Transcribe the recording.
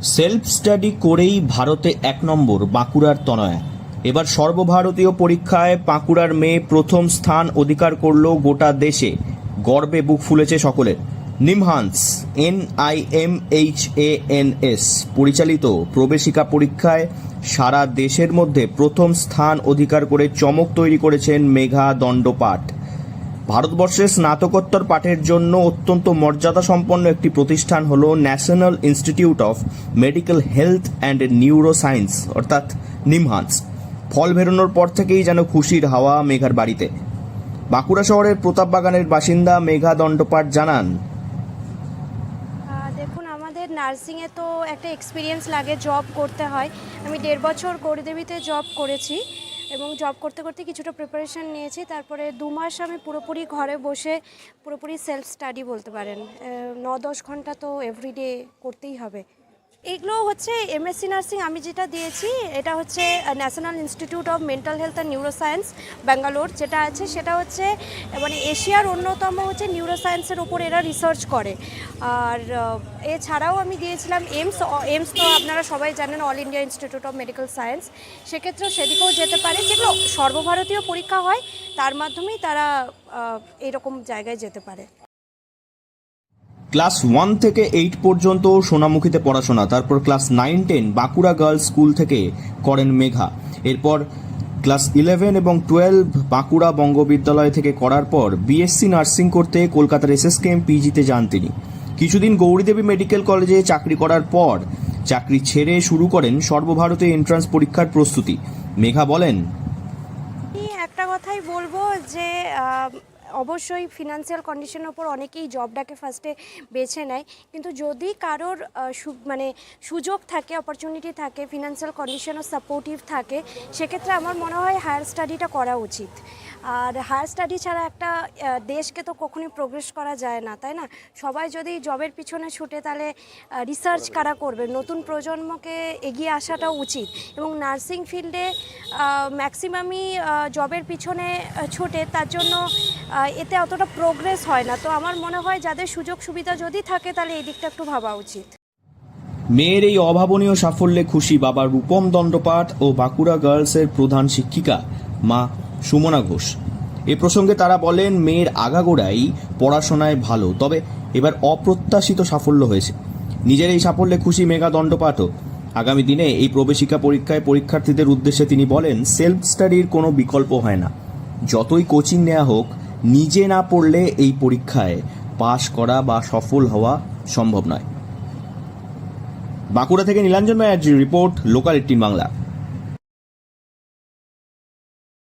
Self study করেই ভারতে ১ নম্বর বাঁকুড়ার তনয়া। এবার সর্বভারতীয় পরীক্ষায় বাঁকুড়ার মেয়ে প্রথম স্থান অধিকার করল গোটা দেশে। গর্বে বুক ফুলেছে সকলের। নিমহান্স NIMHANS পরিচালিত প্রবেশিকা পরীক্ষায় সারা দেশের মধ্যে প্রথম স্থান অধিকার করে চমক তৈরি করেছেন মেঘা দণ্ডপাঠ। ভারতবর্ষের স্নাতকোত্তর পাঠের জন্য অত্যন্ত মর্যাদা সম্পন্ন একটি প্রতিষ্ঠান হল national institute of medical health and neuro science অর্থাৎ নিমহান্স। ফল বেরোনোর পর থেকেই যেন খুশির হাওয়া মেঘার বাড়িতে। বাঁকুড়া শহরের প্রতাপবাগানের বাসিন্দা মেঘা দণ্ডপাঠ জানান, দেখুন, আমাদের নার্সিংয়ে তো একটা এক্সপিরিয়েন্স লাগে, জব করতে হয়। আমি 1.5 বছর গৌরীদেবীতে জব করেছি এবং জব করতে করতে কিছুটা প্রিপারেশান নিয়েছি। তারপরে 2 মাস আমি পুরোপুরি ঘরে বসে পুরোপুরি সেলফ স্টাডি বলতে পারেন। 9-10 ঘন্টা তো এভরিডে করতেই হবে। এগুলো হচ্ছে MSc নার্সিং আমি যেটা দিয়েছি, এটা হচ্ছে national institute of mental health and neuro science Bangalore যেটা আছে, সেটা হচ্ছে মানে এশিয়ার অন্যতম হচ্ছে নিউরো সায়েন্সের ওপর এরা রিসার্চ করে। আর এছাড়াও আমি দিয়েছিলাম এইমস তো আপনারা সবাই জানেন, all India institute of medical science. সেক্ষেত্রেও সেদিকেও যেতে পারে, যেগুলো সর্বভারতীয় পরীক্ষা হয় তার মাধ্যমেই তারা এরকম জায়গায় যেতে পারে। ক্লাস 1 থেকে 8 পর্যন্ত সোনামুখীতে পড়াশোনা, তারপর ক্লাস 9-10 বাঁকুড়া গার্লস স্কুল থেকে করেন মেঘা। এরপর ক্লাস 11 এবং 12 বাঁকুড়া বঙ্গবিদ্যালয় থেকে করার পর BSc নার্সিং করতে কলকাতার SSKM PGতে যান তিনি। কিছুদিন গৌরীদেবী মেডিকেল কলেজে চাকরি করার পর চাকরি ছেড়ে শুরু করেন সর্বভারতীয় এন্ট্রান্স পরীক্ষার প্রস্তুতি। মেঘা বলেন, একটা কথাই বলবো যে অবশ্যই ফিনান্সিয়াল কন্ডিশনের ওপর অনেকেই জবটাকে ফার্স্টে বেছে নেয়, কিন্তু যদি কারোর মানে সুযোগ থাকে, অপরচুনিটি থাকে, ফিনান্সিয়াল কন্ডিশনও সাপোর্টিভ থাকে, সেক্ষেত্রে আমার মনে হয় হায়ার স্টাডিটা করা উচিত। আর হায়ার স্টাডি ছাড়া একটা দেশকে তো কখনোই প্রোগ্রেস করা যায় না, তাই না? সবাই যদি জবের পিছনে ছুটে, তাহলে রিসার্চ কারা করবে? নতুন প্রজন্মকে এগিয়ে আসাটাও উচিত। এবং নার্সিং ফিল্ডে ম্যাক্সিমামই জবের পিছনে ছুটে, তার জন্য এতে অতটা প্রোগ্রেস হয় না। তো আমার মনে হয় যাদের সুযোগ সুবিধা যদি থাকে, তাহলে এই দিকটা একটু ভাবা উচিত। মেয়ের এই অভাবনীয় সাফল্যে খুশি বাবা রূপম দণ্ডপাঠ ও বাঁকুড়া গার্লসের প্রধান শিক্ষিকা মা সুমনা ঘোষ। এ প্রসঙ্গে তারা বলেন, মেয়ের আগাগোড়াই পড়াশোনায় ভালো, তবে এবার অপ্রত্যাশিত সাফল্য হয়েছে। নিজের এই সাফল্যে খুশি মেঘা দণ্ডপাঠও। আগামী দিনে এই প্রবেশিকা পরীক্ষায় পরীক্ষার্থীদের উদ্দেশ্যে তিনি বলেন, সেলফ স্টাডির কোনো বিকল্প হয় না। যতই কোচিং নেওয়া হোক, নিজে না পড়লে এই পরীক্ষায় পাশ করা বা সফল হওয়া সম্ভব নয়। বাঁকুড়া থেকে নীলাঞ্জন ব্যানার্জির রিপোর্ট, লোকাল 18 বাংলা।